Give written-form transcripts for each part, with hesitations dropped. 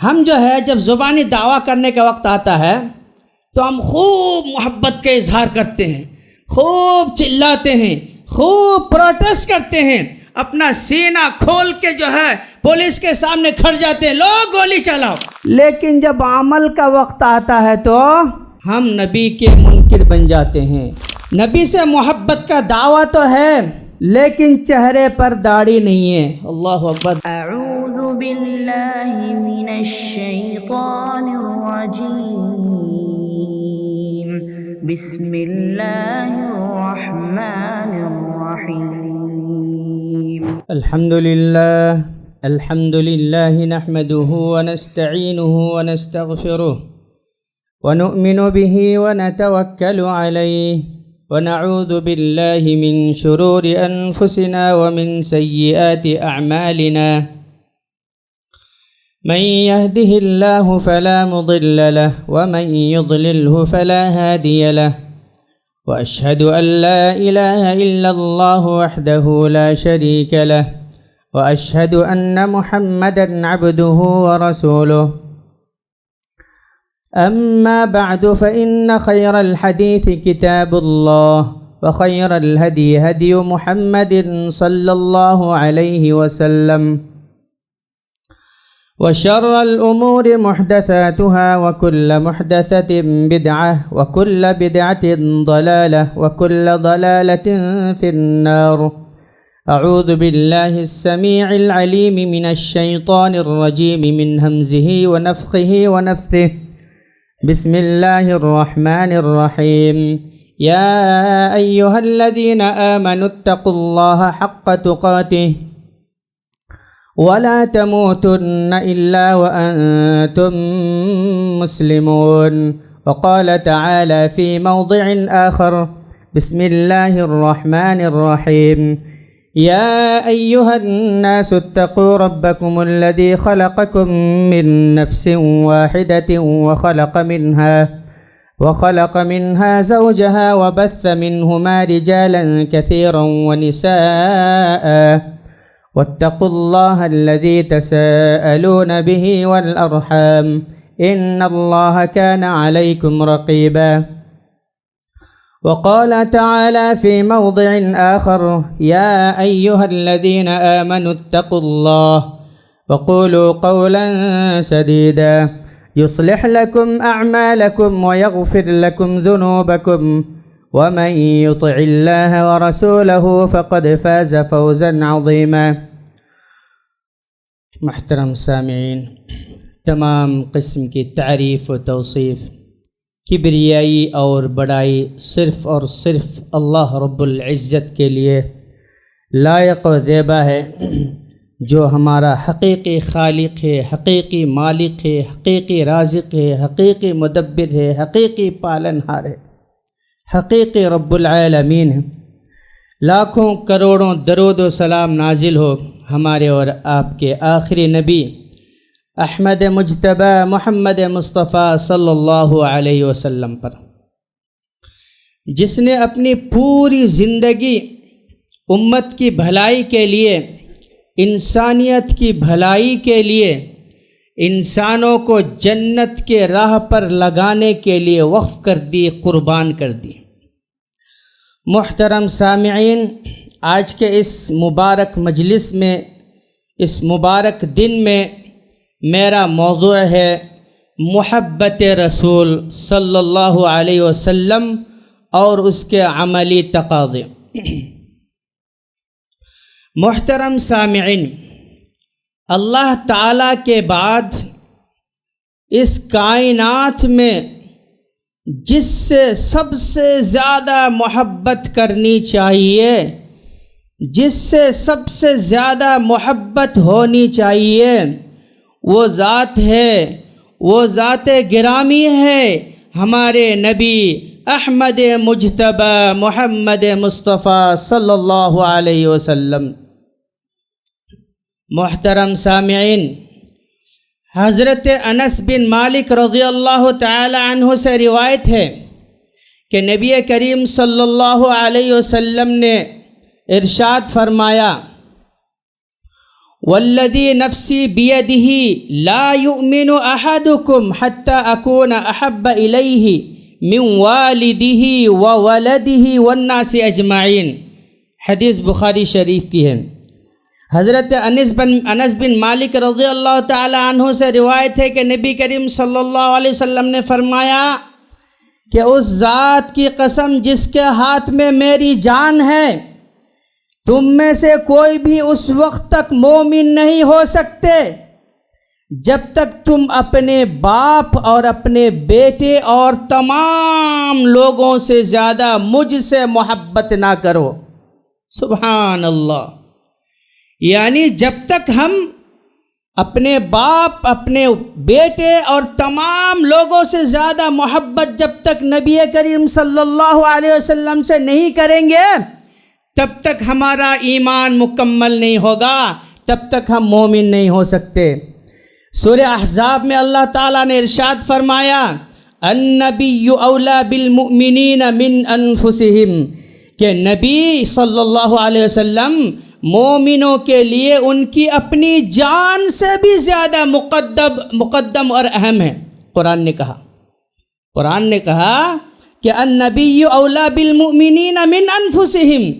ہم جو ہے جب زبانی دعویٰ کرنے کا وقت آتا ہے تو ہم خوب محبت کا اظہار کرتے ہیں، خوب چلاتے ہیں، خوب پروٹیسٹ کرتے ہیں، اپنا سینہ کھول کے جو ہے پولیس کے سامنے کھڑ جاتے ہیں، لوگ گولی چلاؤ۔ لیکن جب عمل کا وقت آتا ہے تو ہم نبی کے منکر بن جاتے ہیں۔ نبی سے محبت کا دعویٰ تو ہے لیکن چہرے پر داڑھی نہیں ہے۔ اللہ اکبر۔ اعوذ باللہ من الشیطان الرجیم، بسم اللہ الرحمن الرحیم۔ الحمد للہ نحمده ونستعینه ونستغفره ونؤمن به ونتوکل علیہ ونعوذ باللہ من شرور انفسنا ومن سیئات اعمالنا، من يهده الله فلا مضل له ومن يضلله فلا هادي له، وأشهد أن لا إله إلا الله وحده لا شريك له، وأشهد أن محمدًا عبده ورسوله. أما بعد فإن خير الحديث كتاب الله، وخير الهدي هدي محمد صلى الله عليه وسلم، وشر الأمور محدثاتها وكل محدثة بدعة وكل بدعة ضلالة وكل ضلالة في النار. أعوذ بالله السميع العليم من الشيطان الرجيم من همزه ونفخه ونفثه. بسم الله الرحمن الرحيم. يا أيها الذين آمنوا اتقوا الله حق تقاته ولا تموتن إلا وأنتم مسلمون. وقال تعالى في موضع آخر: بسم الله الرحمن الرحيم. يا أيها الناس اتقوا ربكم الذي خلقكم من نفس واحدة وخلق منها زوجها وبث منهما رجالا كثيرا ونساء، واتقوا الله الذي تساءلون به والأرحام إن الله كان عليكم رقيبا. وقال تعالى في موضع آخر: يا أيها الذين آمنوا اتقوا الله وقولوا قولا سديدا يصلح لكم أعمالكم ويغفر لكم ذنوبكم ومن يطع الله ورسوله فقد فاز فوزا عظيما. محترم سامعین، تمام قسم کی تعریف و توصیف، کبریائی اور بڑائی صرف اور صرف اللہ رب العزت کے لیے لائق و زیبا ہے، جو ہمارا حقیقی خالق ہے، حقیقی مالک ہے، حقیقی رازق ہے، حقیقی مدبر ہے، حقیقی پالنہار ہے، حقیقی رب العالمین ہے۔ لاکھوں کروڑوں درود و سلام نازل ہو ہمارے اور آپ کے آخری نبی احمد مجتبی محمد مصطفیٰ صلی اللہ علیہ وسلم پر، جس نے اپنی پوری زندگی امت کی بھلائی کے لیے، انسانیت کی بھلائی کے لیے، انسانوں کو جنت کے راہ پر لگانے کے لیے وقف کر دی، قربان کر دی۔ محترم سامعین، آج کے اس مبارک مجلس میں، اس مبارک دن میں میرا موضوع ہے محبت رسول صلی اللہ علیہ وسلم اور اس کے عملی تقاضے۔ محترم سامعین، اللہ تعالیٰ کے بعد اس کائنات میں جس سے سب سے زیادہ محبت کرنی چاہیے، جس سے سب سے زیادہ محبت ہونی چاہیے، وہ ذات ہے، وہ ذات گرامی ہے، ہمارے نبی احمد مجتبی محمد مصطفیٰ صلی اللہ علیہ وسلم۔ محترم سامعین، حضرت انس بن مالک رضی اللہ تعالی عنہ سے روایت ہے کہ نبی کریم صلی اللہ علیہ وسلم نے ارشاد فرمایا: والذی نفسی بیدہ لا یؤمن احدکم حتی اکون احب الیہ من والدہ وولدہ والناس اجمعین. حدیث بخاری شریف کی ہے. حضرت انس بن مالک رضی اللہ تعالی عنہ سے روایت ہے کہ نبی کریم صلی اللہ علیہ وسلم نے فرمایا کہ اس ذات کی قسم جس کے ہاتھ میں میری جان ہے، تم میں سے کوئی بھی اس وقت تک مومن نہیں ہو سکتے جب تک تم اپنے باپ اور اپنے بیٹے اور تمام لوگوں سے زیادہ مجھ سے محبت نہ کرو. سبحان اللہ. یعنی جب تک ہم اپنے باپ، اپنے بیٹے اور تمام لوگوں سے زیادہ محبت جب تک نبی کریم صلی اللہ علیہ وسلم سے نہیں کریں گے، تب تک ہمارا ایمان مکمل نہیں ہوگا، تب تک ہم مومن نہیں ہو سکتے. سورہ احزاب میں اللہ تعالیٰ نے ارشاد فرمایا النبی اولیٰ بالمؤمنین من انفسہم، کہ نبی صلی اللہ علیہ وسلم مومنوں کے لیے ان کی اپنی جان سے بھی زیادہ مقدم اور اہم ہے. قرآن نے کہا کہ النبی اولیٰ بالمؤمنین من انفسہم،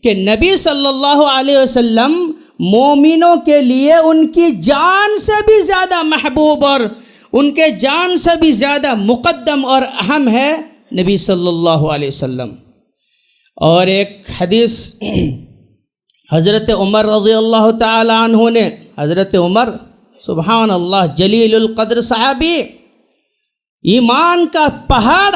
کہ نبی صلی اللہ علیہ وسلم مومنوں کے لیے ان کی جان سے بھی زیادہ محبوب اور ان کے جان سے بھی زیادہ مقدم اور اہم ہے نبی صلی اللہ علیہ وسلم. اور ایک حدیث حضرت عمر رضی اللہ تعالی عنہ نے، حضرت عمر سبحان اللہ جلیل القدر صحابی، ایمان کا پہاڑ،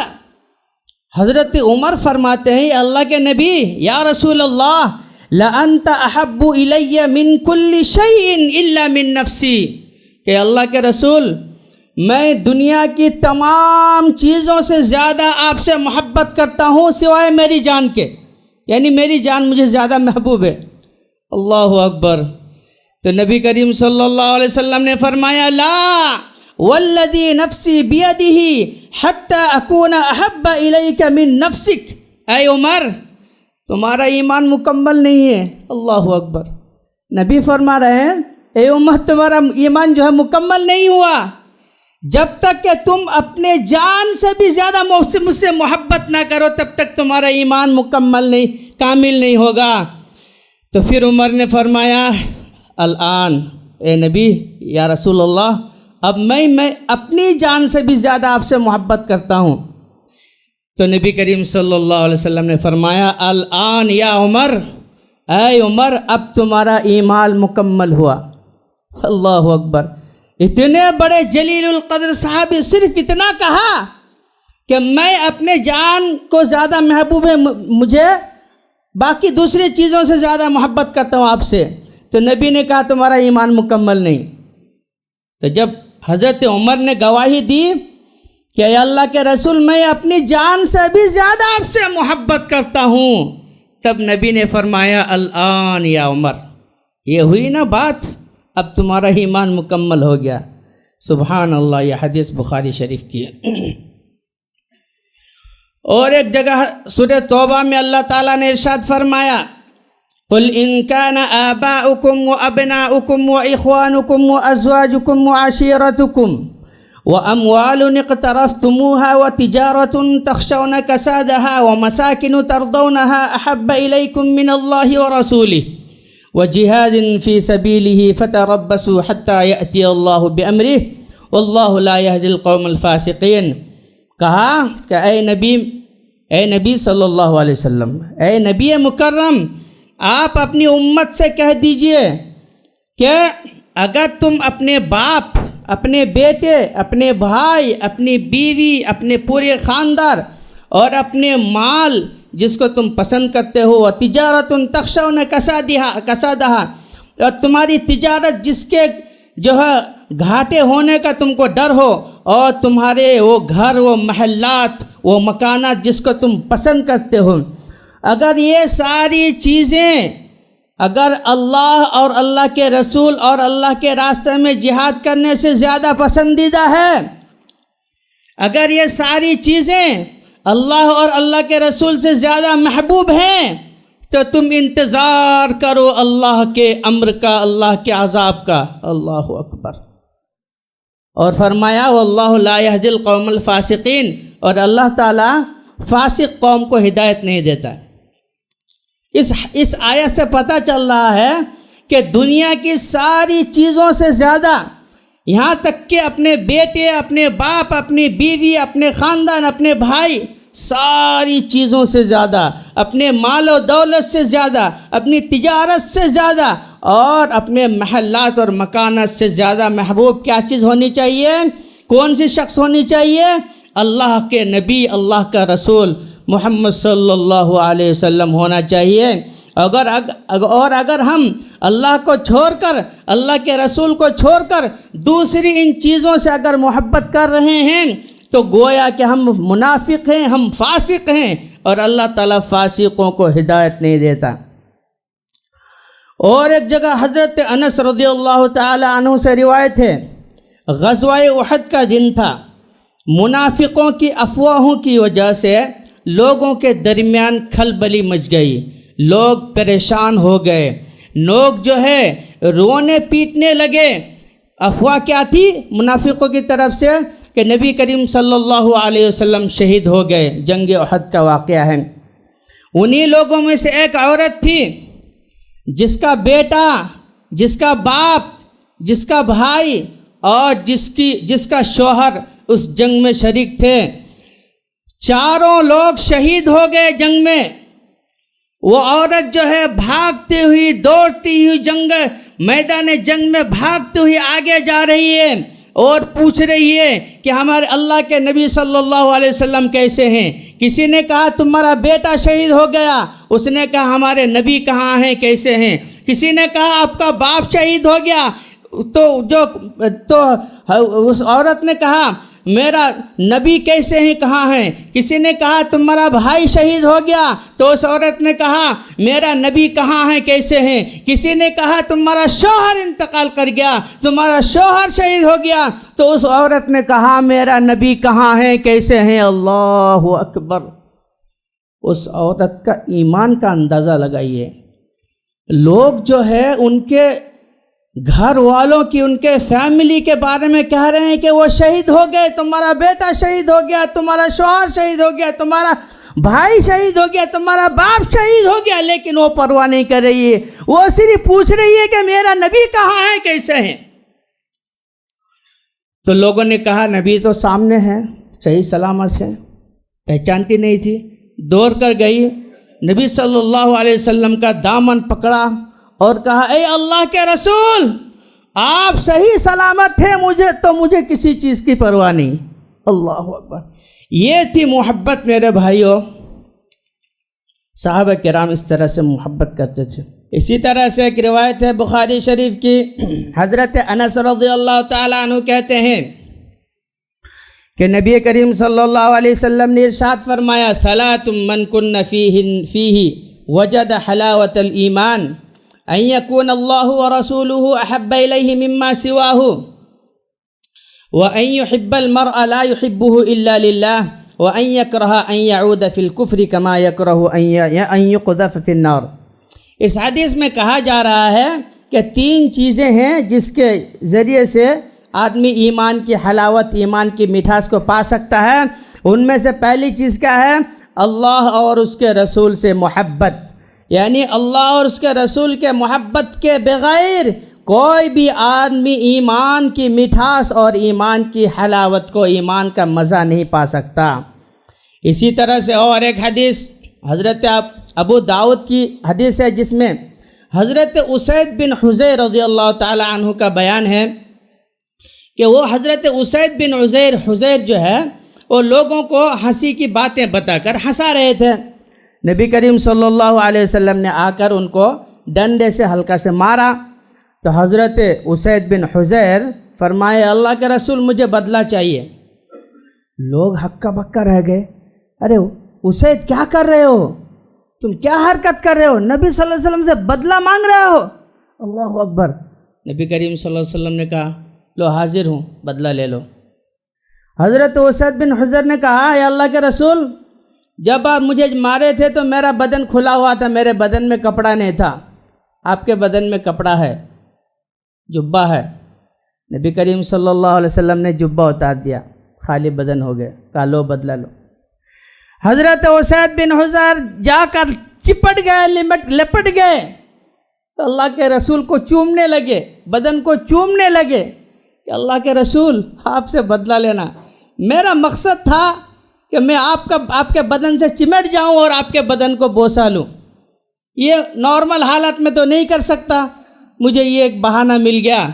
حضرت عمر فرماتے ہیں اللہ کے نبی یا رسول اللہ لَأَنْتَ أَحَبُّ إِلَيَّ مِن كُلِّ شَيْءٍ إِلَّا مِن نَفْسِي، کہ اللہ کے رسول میں دنیا کی تمام چیزوں سے زیادہ آپ سے محبت کرتا ہوں سوائے میری جان کے، یعنی میری جان مجھے زیادہ محبوب ہے. اللہ اکبر. تو نبی کریم صلی اللہ علیہ وسلم نے فرمایا لا والذی نفسی بیدہ حتی اکون احب الیک من نفسک. اے عمر، تمہارا ایمان مکمل نہیں ہے. اللہ اکبر. نبی فرما رہے ہیں اے عمر تمہارا ایمان جو ہے مکمل نہیں ہوا جب تک کہ تم اپنے جان سے بھی زیادہ مجھ سے محبت نہ کرو، تب تک تمہارا ایمان مکمل نہیں، کامل نہیں ہوگا. تو پھر عمر نے فرمایا الآن اے نبی یا رسول اللہ، اب میں اپنی جان سے بھی زیادہ آپ سے محبت کرتا ہوں. تو نبی کریم صلی اللہ علیہ وسلم نے فرمایا الآن یا عمر، اے عمر اب تمہارا ایمان مکمل ہوا. اللہ اکبر. اتنے بڑے جلیل القدر صحابی صرف اتنا کہا کہ میں اپنے جان کو زیادہ محبوب ہے، مجھے باقی دوسری چیزوں سے زیادہ محبت کرتا ہوں آپ سے. تو نبی نے کہا تمہارا ایمان مکمل نہیں. تو جب حضرت عمر نے گواہی دی کہ اے اللہ کے رسول میں اپنی جان سے بھی زیادہ آپ سے محبت کرتا ہوں، تب نبی نے فرمایا الآن یا عمر، یہ ہوئی نا بات، اب تمہارا ایمان مکمل ہو گیا. سبحان اللہ. یہ حدیث بخاری شریف کی ہے. اور ایک جگہ سورہ توبہ میں اللہ تعالیٰ نے ارشاد فرمایا قُلْ إِن كَانَ آبَاؤُكُمْ وَأَبْنَاؤُكُمْ وَإِخْوَانُكُمْ وَأَزْوَاجُكُمْ وَعَشِيرَتُكُمْ وَأَمْوَالٌ اقْتَرَفْتُمُوهَا وَتِجَارَةٌ تَخْشَوْنَ كَسَادَهَا وَمَسَاكِنُ تَرْضَوْنَهَا أَحَبَّ إِلَيْكُم مِّنَ اللَّهِ وَرَسُولِهِ وَجِهَادٍ فِي سَبِيلِهِ فَتَرَبَّصُوا حَتَّى يَأْتِيَ اللَّهُ بِأَمْرِهِ وَاللَّهُ لَا يَهْدِي الْقَوْمَ الْفَاسِقِينَ. کہا کہ اے نبی صلی اللہ علیہ وسلم، اے نبی مکرم، آپ اپنی امت سے کہہ دیجئے کہ اگر تم اپنے باپ، اپنے بیٹے، اپنے بھائی، اپنی بیوی، اپنے پورے خاندان اور اپنے مال جس کو تم پسند کرتے ہو، تجارت تخشون کسادہا، اور تمہاری تجارت جس کے جو ہے گھاٹے ہونے کا تم کو ڈر ہو، اور تمہارے وہ گھر، وہ محلات، وہ مکانات جس کو تم پسند کرتے ہو، اگر یہ ساری چیزیں اگر اللہ اور اللہ کے رسول اور اللہ کے راستے میں جہاد کرنے سے زیادہ پسندیدہ ہے، اگر یہ ساری چیزیں اللہ اور اللہ کے رسول سے زیادہ محبوب ہیں، تو تم انتظار کرو اللہ کے امر کا، اللہ کے عذاب کا۔ اللہ اکبر۔ اور فرمایا واللہ لا یہدی القوم الفاسقین، اور اللہ تعالیٰ فاسق قوم کو ہدایت نہیں دیتا۔ اس آیت سے پتہ چل رہا ہے کہ دنیا کی ساری چیزوں سے زیادہ، یہاں تک کہ اپنے بیٹے، اپنے باپ، اپنی بیوی، اپنے خاندان، اپنے بھائی، ساری چیزوں سے زیادہ، اپنے مال و دولت سے زیادہ، اپنی تجارت سے زیادہ، اور اپنے محلات اور مکانات سے زیادہ محبوب کیا چیز ہونی چاہیے؟ کون سی شخص ہونی چاہیے؟ اللہ کے نبی، اللہ کا رسول محمد صلی اللہ علیہ وسلم ہونا چاہیے۔ اور اگر ہم اللہ کو چھوڑ کر، اللہ کے رسول کو چھوڑ کر دوسری ان چیزوں سے اگر محبت کر رہے ہیں تو گویا کہ ہم منافق ہیں، ہم فاسق ہیں، اور اللہ تعالیٰ فاسقوں کو ہدایت نہیں دیتا۔ اور ایک جگہ حضرت انس رضی اللہ تعالی عنہ سے روایت ہے، غزوہ احد کا دن تھا، منافقوں کی افواہوں کی وجہ سے لوگوں کے درمیان کھلبلی مچ گئی، لوگ پریشان ہو گئے، لوگ جو ہے رونے پیٹنے لگے۔ افواہ کیا تھی منافقوں کی طرف سے؟ کہ نبی کریم صلی اللہ علیہ وسلم شہید ہو گئے۔ جنگ احد کا واقعہ ہے۔ انہی لوگوں میں سے ایک عورت تھی جس کا بیٹا، جس کا باپ، جس کا بھائی اور جس کا شوہر اس جنگ میں شریک تھے۔ چاروں لوگ شہید ہو گئے جنگ میں۔ وہ عورت جو ہے بھاگتی ہوئی، دوڑتی ہوئی میدان جنگ میں بھاگتی ہوئی آگے جا رہی ہے اور پوچھ رہی ہے کہ ہمارے اللہ کے نبی صلی اللہ علیہ وسلم کیسے ہیں؟ کسی نے کہا تمہارا بیٹا شہید ہو گیا، اس نے کہا ہمارے نبی کہاں ہیں، کیسے ہیں؟ کسی نے کہا آپ کا باپ شہید ہو گیا، تو اس عورت نے کہا میرا نبی کیسے ہیں، کہاں ہیں؟ کسی نے کہا تمہارا بھائی شہید ہو گیا، تو اس عورت نے کہا میرا نبی کہاں ہیں، کیسے ہیں؟ کسی نے کہا تمہارا شوہر انتقال کر گیا، تمہارا شوہر شہید ہو گیا، تو اس عورت نے کہا میرا نبی کہاں ہیں، کیسے ہیں؟ اللہ اکبر۔ اس عورت کا ایمان کا اندازہ لگائیے۔ لوگ جو ہے ان کے گھر والوں کی، ان کے فیملی کے بارے میں کہہ رہے ہیں کہ وہ شہید ہو گئے، تمہارا بیٹا شہید ہو گیا، تمہارا شوہر شہید ہو گیا، تمہارا بھائی شہید ہو گیا، تمہارا باپ شہید ہو گیا، لیکن وہ پرواہ نہیں کر رہی ہے، وہ صرف پوچھ رہی ہے کہ میرا نبی کہاں ہے، کیسے ہیں؟ تو لوگوں نے کہا نبی تو سامنے ہے، صحیح سلامت ہے، پہچانتی نہیں تھی۔ دوڑ کر گئی، نبی صلی اللہ علیہ وسلم کا دامن پکڑا اور کہا اے اللہ کے رسول، آپ صحیح سلامت ہیں، مجھے کسی چیز کی پرواہ نہیں۔ اللہ اکبر۔ یہ تھی محبت میرے بھائیوں۔ صحابہ کرام اس طرح سے محبت کرتے تھے۔ اسی طرح سے ایک روایت ہے بخاری شریف کی، حضرت انس رضی اللہ تعالیٰ عنہ کہتے ہیں کہ نبی کریم صلی اللہ علیہ وسلم نے ارشاد فرمایا ثلاث من کن فیہ وجد حلاوت الایمان ان یکون اللہ ورسولہ احب الیہ مما سواہ وان یحب المرء لا یحبہ الا للہ وان یکرہ ان یعود فی الکفر کما یکرہ ان یقذف فی النار۔ اس حدیث میں کہا جا رہا ہے کہ تین چیزیں ہیں جس کے ذریعے سے آدمی ایمان کی حلاوت، ایمان کی مٹھاس کو پا سکتا ہے۔ ان میں سے پہلی چیز کیا ہے؟ اللہ اور اس کے رسول سے محبت، یعنی اللہ اور اس کے رسول کے محبت کے بغیر کوئی بھی آدمی ایمان کی مٹھاس اور ایمان کی حلاوت کو، ایمان کا مزہ نہیں پا سکتا۔ اسی طرح سے اور ایک حدیث حضرت ابو داؤد کی حدیث ہے جس میں حضرت اسید بن حضیر رضی اللہ تعالی عنہ کا بیان ہے کہ وہ حضرت اسید بن حضیر جو ہے وہ لوگوں کو ہنسی کی باتیں بتا کر ہنسا رہے تھے۔ نبی کریم صلی اللہ علیہ وسلم نے آ کر ان کو ڈنڈے سے ہلکا سے مارا تو حضرت اسید بن حضیر فرمائے اللہ کے رسول مجھے بدلہ چاہیے۔ لوگ ہکا بکا رہ گئے، ارے اسید کیا کر رہے ہو، تم کیا حرکت کر رہے ہو، نبی صلی اللہ علیہ وسلم سے بدلہ مانگ رہے ہو؟ اللہ اکبر۔ نبی کریم صلی اللہ علیہ وسلم نے کہا لو حاضر ہوں، بدلہ لے لو۔ حضرت اسید بن حضیر نے کہا اے اللہ کے رسول جب آپ مجھے مارے تھے تو میرا بدن کھلا ہوا تھا، میرے بدن میں کپڑا نہیں تھا، آپ کے بدن میں کپڑا ہے، جبہ ہے۔ نبی کریم صلی اللہ علیہ وسلم نے جبہ اتار دیا، خالی بدن ہو گئے، کہا لو بدلہ لو۔ حضرت اسید بن حضیر جا کر چپٹ گئے، لپٹ گئے، تو اللہ کے رسول کو چومنے لگے، بدن کو چومنے لگے کہ اللہ کے رسول آپ سے بدلہ لینا، میرا مقصد تھا کہ میں آپ کے بدن سے چمٹ جاؤں اور آپ کے بدن کو بوسہ لوں، یہ نارمل حالت میں تو نہیں کر سکتا، مجھے یہ ایک بہانہ مل گیا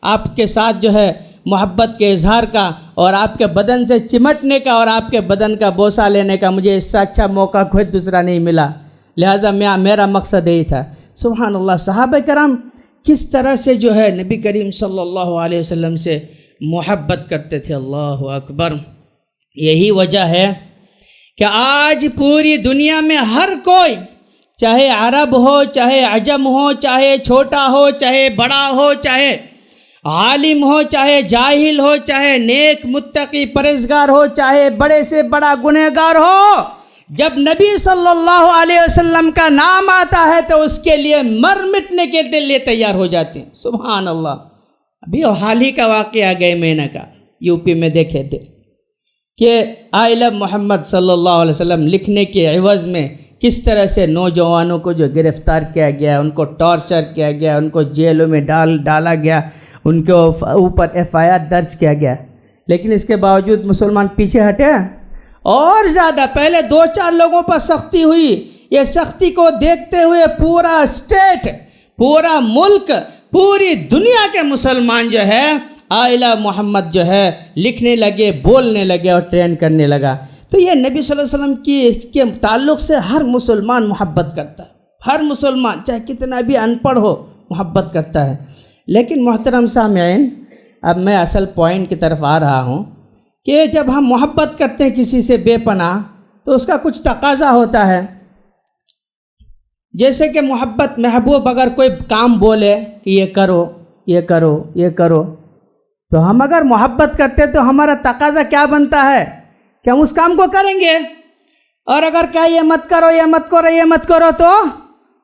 آپ کے ساتھ جو ہے محبت کے اظہار کا اور آپ کے بدن سے چمٹنے کا اور آپ کے بدن کا بوسہ لینے کا، مجھے اس سے اچھا موقع کوئی دوسرا نہیں ملا، لہذا میرا مقصد یہی تھا۔ سبحان اللہ، صحابہ کرام کس طرح سے جو ہے نبی کریم صلی اللہ علیہ وسلم سے محبت کرتے تھے، اللہ اکبر۔ یہی وجہ ہے کہ آج پوری دنیا میں ہر کوئی، چاہے عرب ہو، چاہے عجم ہو، چاہے چھوٹا ہو، چاہے بڑا ہو، چاہے عالم ہو، چاہے جاہل ہو، چاہے نیک متقی پرہیزگار ہو، چاہے بڑے سے بڑا گنہگار ہو، جب نبی صلی اللہ علیہ وسلم کا نام آتا ہے تو اس کے لیے مر مٹنے کے لیے تیار ہو جاتے ہیں۔ سبحان اللہ۔ ابھی حال ہی کا واقعہ گئے مہینہ کا یو پی میں دیکھے تھے کہ آئی لو محمد صلی اللہ علیہ وسلم لکھنے کے عوض میں کس طرح سے نوجوانوں کو جو گرفتار کیا گیا، ان کو ٹارچر کیا گیا، ان کو جیلوں میں ڈالا گیا، ان کے اوپر FIR درج کیا گیا، لیکن اس کے باوجود مسلمان پیچھے ہٹے اور زیادہ۔ پہلے 2-4 لوگوں پر سختی ہوئی، یہ سختی کو دیکھتے ہوئے پورا اسٹیٹ، پورا ملک، پوری دنیا کے مسلمان جو ہے آئلہ محمد جو ہے لکھنے لگے، بولنے لگے اور ٹرین کرنے لگا۔ تو یہ نبی صلی اللہ علیہ وسلم کے تعلق سے ہر مسلمان محبت کرتا ہے، ہر مسلمان چاہے کتنا بھی ان پڑھ ہو محبت کرتا ہے۔ لیکن محترم سامعین، اب میں اصل پوائنٹ کی طرف آ رہا ہوں کہ جب ہم محبت کرتے ہیں کسی سے بے پناہ تو اس کا کچھ تقاضا ہوتا ہے، جیسے کہ محبوب اگر کوئی کام بولے کہ یہ کرو، یہ کرو، یہ کرو، تو ہم اگر محبت کرتے تو ہمارا تقاضا کیا بنتا ہے کہ ہم اس کام کو کریں گے، اور اگر کہا یہ مت کرو، یہ مت کرو، یہ مت کرو تو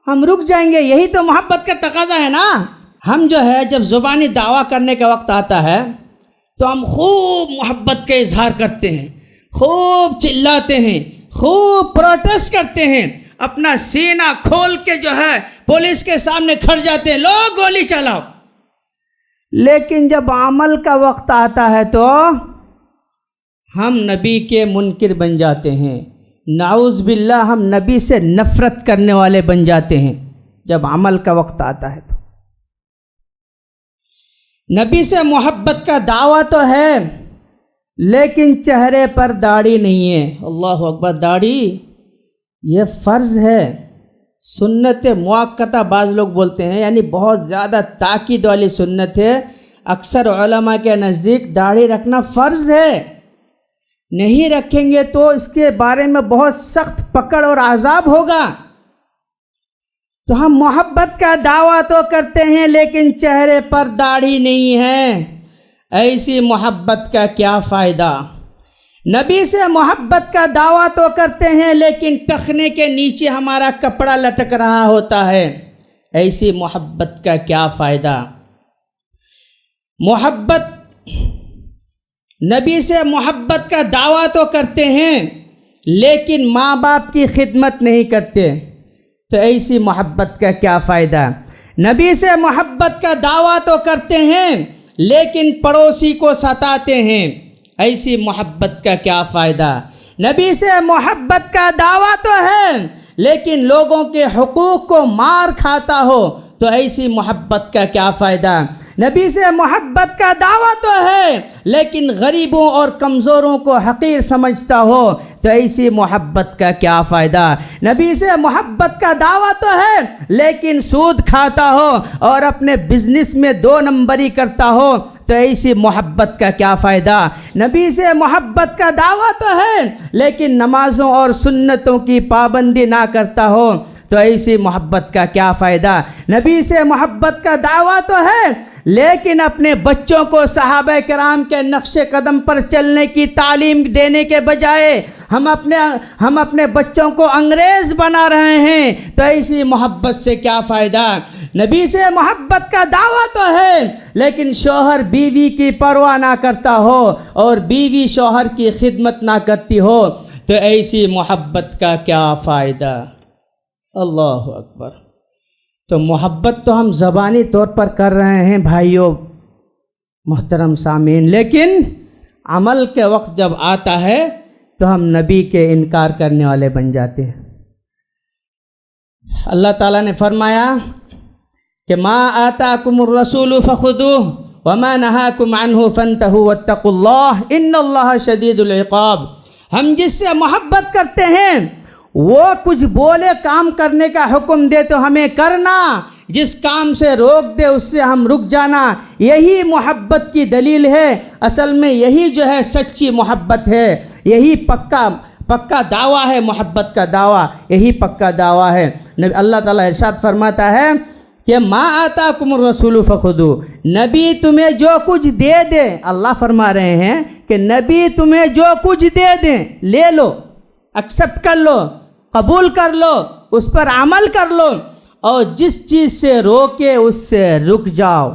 ہم رک جائیں گے۔ یہی تو محبت کا تقاضا ہے نا۔ ہم جو ہے جب زبانی دعویٰ کرنے کا وقت آتا ہے تو ہم خوب محبت کا اظہار کرتے ہیں، خوب چلاتے ہیں، خوب پروٹیسٹ کرتے ہیں، اپنا سینہ کھول کے جو ہے پولیس کے سامنے کھڑ جاتے ہیں، لوگ گولی چلاؤ۔ لیکن جب عمل کا وقت آتا ہے تو ہم نبی کے منکر بن جاتے ہیں، نعوذ باللہ ہم نبی سے نفرت کرنے والے بن جاتے ہیں جب عمل کا وقت آتا ہے۔ تو نبی سے محبت کا دعویٰ تو ہے لیکن چہرے پر داڑھی نہیں ہے۔ اللہ اکبر۔ داڑھی یہ فرض ہے، سنت مؤکدہ بعض لوگ بولتے ہیں، یعنی بہت زیادہ تاکید والی سنت ہے۔ اکثر علماء کے نزدیک داڑھی رکھنا فرض ہے، نہیں رکھیں گے تو اس کے بارے میں بہت سخت پکڑ اور عذاب ہوگا۔ تو ہم محبت کا دعویٰ تو کرتے ہیں لیکن چہرے پر داڑھی نہیں ہے، ایسی محبت کا کیا فائدہ؟ نبی سے محبت کا دعویٰ تو کرتے ہیں لیکن ٹخنے کے نیچے ہمارا کپڑا لٹک رہا ہوتا ہے، ایسی محبت کا کیا فائدہ؟ نبی سے محبت کا دعویٰ تو کرتے ہیں لیکن ماں باپ کی خدمت نہیں کرتے، تو ایسی محبت کا کیا فائدہ؟ نبی سے محبت کا دعویٰ تو کرتے ہیں لیکن پڑوسی کو ستاتے ہیں، ایسی محبت کا کیا فائدہ؟ نبی سے محبت کا دعویٰ تو ہے لیکن لوگوں کے حقوق کو مار کھاتا ہو، تو ایسی محبت کا کیا فائدہ؟ نبی سے محبت کا دعویٰ تو ہے لیکن غریبوں اور کمزوروں کو حقیر سمجھتا ہو، تو ایسی محبت کا کیا فائدہ؟ نبی سے محبت کا دعویٰ تو ہے لیکن سود کھاتا ہو اور اپنے بزنس میں 2 نمبری کرتا ہو، تو ایسی محبت کا کیا فائدہ؟ نبی سے محبت کا دعویٰ تو ہے لیکن نمازوں اور سنتوں کی پابندی نہ کرتا ہو، تو ایسی محبت کا کیا فائدہ؟ نبی سے محبت کا دعویٰ تو ہے لیکن اپنے بچوں کو صحابہ کرام کے نقش قدم پر چلنے کی تعلیم دینے کے بجائے ہم اپنے بچوں کو انگریز بنا رہے ہیں، تو ایسی محبت سے کیا فائدہ؟ نبی سے محبت کا دعویٰ تو ہے، لیکن شوہر بیوی کی پرواہ نہ کرتا ہو اور بیوی شوہر کی خدمت نہ کرتی ہو، تو ایسی محبت کا کیا فائدہ؟ اللہ اکبر۔ تو محبت تو ہم زبانی طور پر کر رہے ہیں بھائیوں محترم سامعین، لیکن عمل کے وقت جب آتا ہے تو ہم نبی کے انکار کرنے والے بن جاتے ہیں۔ اللہ تعالیٰ نے فرمایا کہ ما آتاکم الرسول فخذوہ وما نہاکم عنہ فانتہوا واتقوا اللہ ان اللہ شدید العقاب۔ ہم جس سے محبت کرتے ہیں وہ کچھ بولے کام کرنے کا حکم دے تو ہمیں کرنا، جس کام سے روک دے اس سے ہم رک جانا، یہی محبت کی دلیل ہے۔ اصل میں یہی جو ہے سچی محبت ہے، یہی پکا دعویٰ ہے، محبت کا دعویٰ یہی پکا دعویٰ ہے۔ اللہ تعالیٰ ارشاد فرماتا ہے کہ ما آتاکم الرسول فخذوہ، نبی تمہیں جو کچھ دے دے، اللہ فرما رہے ہیں کہ نبی تمہیں جو کچھ دے دیں لے لو، ایکسیپٹ کر لو، قبول کر لو، اس پر عمل کر لو، اور جس چیز سے روکے اس سے رک جاؤ۔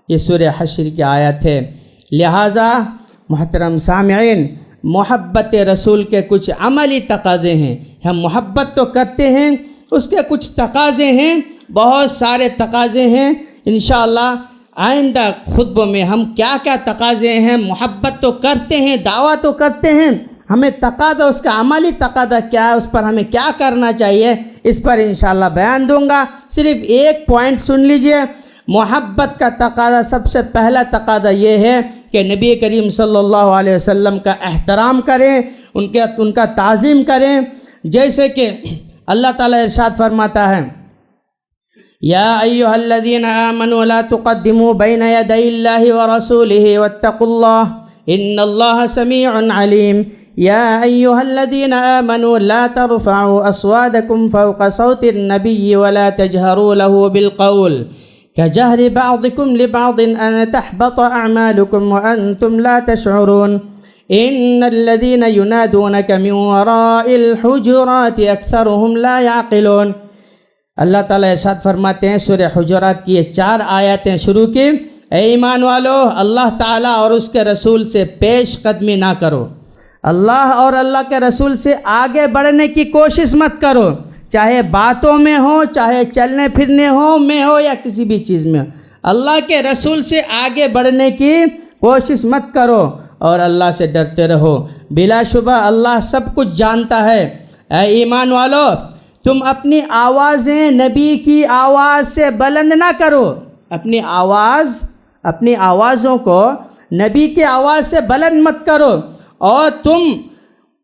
یہ سورہ حشر کی آیت ہے۔ لہٰذا محترم سامعین، محبت رسول کے کچھ عملی تقاضے ہیں۔ ہم محبت تو کرتے ہیں، اس کے کچھ تقاضے ہیں، بہت سارے تقاضے ہیں۔ انشاءاللہ آئندہ خطبوں میں ہم کیا کیا تقاضے ہیں، محبت تو کرتے ہیں، دعویٰ تو کرتے ہیں، ہمیں تقاضا اس کا عملی تقاضا کیا ہے، اس پر ہمیں کیا کرنا چاہیے، اس پر انشاءاللہ بیان دوں گا۔ صرف ایک پوائنٹ سن لیجئے۔ محبت کا تقاضا، سب سے پہلا تقاضا یہ ہے کہ نبی کریم صلی اللہ علیہ وسلم کا احترام کریں، ان کا تعظیم کریں، جیسے کہ اللہ تعالیٰ ارشاد فرماتا ہے یا ایھا الذین آمنوا لا تقدموا بین یدی اللہ ورسولہ واتقوا اللہ ان اللہ سمیع علیم یا ایھا الذین آمنوا لا ترفعوا اصواتکم فوق صوت النبی ولا تجہروا له بالقول كجهر بعضكم لبعض أن تحبط أعمالكم وأنتم لا تشعرون إن الذين ينادونك من وراء الحجرات أكثرهم لا يعقلون۔ اللہ تعالیٰ ارشاد فرماتے ہیں سورہ حجرات کی یہ 4 آیاتیں شروع کی، اے ایمان والو اللہ تعالیٰ اور اس کے رسول سے پیش قدمی نہ کرو، اللہ اور اللہ کے رسول سے آگے بڑھنے کی کوشش مت کرو، چاہے باتوں میں ہو، چاہے چلنے پھرنے میں ہو یا کسی بھی چیز میں ہو، اللہ کے رسول سے آگے بڑھنے کی کوشش مت کرو اور اللہ سے ڈرتے رہو، بلا شبہ اللہ سب کچھ جانتا ہے۔ اے ایمان والو تم اپنی آوازیں نبی کی آواز سے بلند نہ کرو، اپنی آوازوں کو نبی کی آواز سے بلند مت کرو، اور تم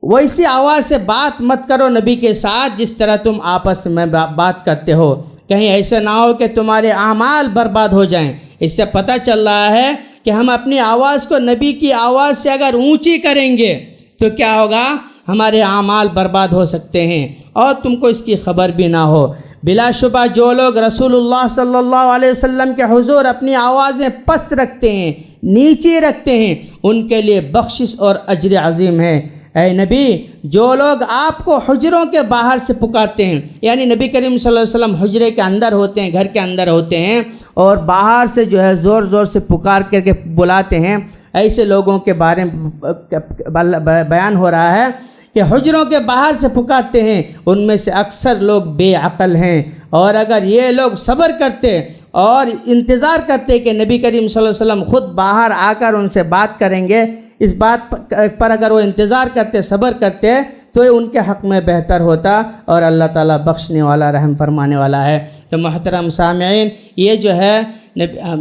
ویسی آواز سے بات مت کرو نبی کے ساتھ جس طرح تم آپس میں بات کرتے ہو، کہیں ایسا نہ ہو کہ تمہارے اعمال برباد ہو جائیں۔ اس سے پتہ چل رہا ہے کہ ہم اپنی آواز کو نبی کی آواز سے اگر اونچی کریں گے تو کیا ہوگا، ہمارے اعمال برباد ہو سکتے ہیں اور تم کو اس کی خبر بھی نہ ہو۔ بلا شبہ جو لوگ رسول اللہ صلی اللہ علیہ وسلم کے حضور اپنی آوازیں پست رکھتے ہیں، نیچی رکھتے ہیں، ان کے لیے بخشش اور اجر عظیم ہے۔ اے نبی جو لوگ آپ کو حجروں کے باہر سے پکارتے ہیں، یعنی نبی کریم صلی اللہ علیہ وسلم حجرے کے اندر ہوتے ہیں، گھر کے اندر ہوتے ہیں، اور باہر سے جو ہے زور زور سے پکار کر کے بلاتے ہیں، ایسے لوگوں کے بارے میں بیان ہو رہا ہے کہ حجروں کے باہر سے پکارتے ہیں، ان میں سے اکثر لوگ بے عقل ہیں، اور اگر یہ لوگ صبر کرتے اور انتظار کرتے کہ نبی کریم صلی اللہ علیہ وسلم خود باہر آ کر ان سے بات کریں گے، اس بات پر اگر وہ انتظار کرتے، صبر کرتے، تو ان کے حق میں بہتر ہوتا، اور اللہ تعالیٰ بخشنے والا، رحم فرمانے والا ہے۔ تو محترم سامعین، یہ جو ہے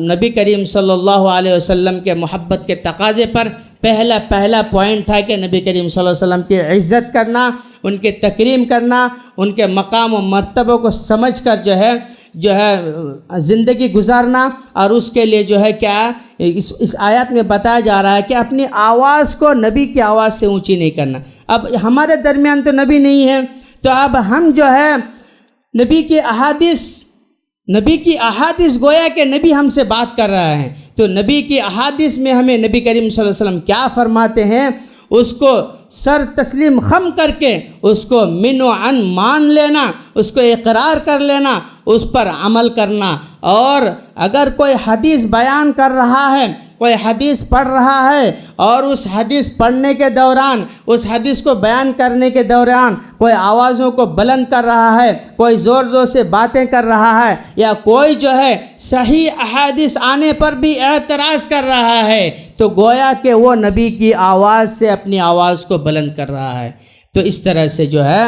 نبی کریم صلی اللہ علیہ وسلم کے محبت کے تقاضے پر پہلا پوائنٹ تھا کہ نبی کریم صلی اللہ علیہ وسلم کی عزت کرنا، ان کی تکریم کرنا، ان کے مقام و مرتبہ کو سمجھ کر جو ہے زندگی گزارنا، اور اس کے لیے جو ہے کیا اس آیات میں بتایا جا رہا ہے کہ اپنی آواز کو نبی کی آواز سے اونچی نہیں کرنا۔ اب ہمارے درمیان تو نبی نہیں ہے، تو اب ہم جو ہے نبی کی احادیث نبی کی احادیث گویا کہ نبی ہم سے بات کر رہا ہے، تو نبی کی احادیث میں ہمیں نبی کریم صلی اللہ علیہ وسلم کیا فرماتے ہیں اس کو سر تسلیم خم کر کے اس کو من و عن مان لینا، اس کو اقرار کر لینا، اس پر عمل کرنا۔ اور اگر کوئی حدیث بیان کر رہا ہے، کوئی حدیث پڑھ رہا ہے اور اس حدیث پڑھنے کے دوران، اس حدیث کو بیان کرنے کے دوران کوئی آوازوں کو بلند کر رہا ہے، کوئی زور زور سے باتیں کر رہا ہے، یا کوئی جو ہے صحیح احادیث آنے پر بھی اعتراض کر رہا ہے، تو گویا کہ وہ نبی کی آواز سے اپنی آواز کو بلند کر رہا ہے۔ تو اس طرح سے جو ہے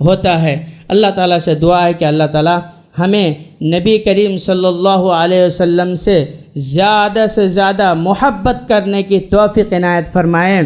ہوتا ہے۔ اللہ تعالیٰ سے دعا ہے کہ اللہ تعالیٰ ہمیں نبی کریم صلی اللہ علیہ وسلم سے زیادہ محبت کرنے کی توفیق عنایت فرمائیں،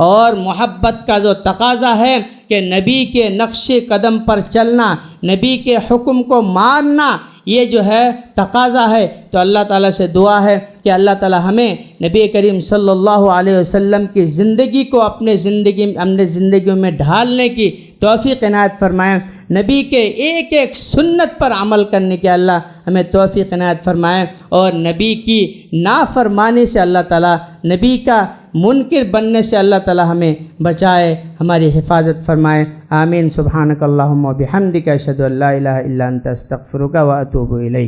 اور محبت کا جو تقاضا ہے کہ نبی کے نقش قدم پر چلنا، نبی کے حکم کو ماننا، یہ جو ہے تقاضا ہے۔ تو اللہ تعالیٰ سے دعا ہے کہ اللہ تعالیٰ ہمیں نبی کریم صلی اللہ علیہ وسلم کی زندگی کو اپنے زندگیوں میں ڈھالنے کی توفیق عنایت فرمائیں، نبی کے ایک ایک سنت پر عمل کرنے کے اللہ ہمیں توفیق عنایت فرمائیں، اور نبی کی نافرمانی سے اللہ تعالیٰ، نبی کا منکر بننے سے اللہ تعالیٰ ہمیں بچائے، ہماری حفاظت فرمائے۔ آمین۔ سبحانک اللہم و بحمدک، اشہد ان لا الہ الا انت، استغفرک و اتوب الیک۔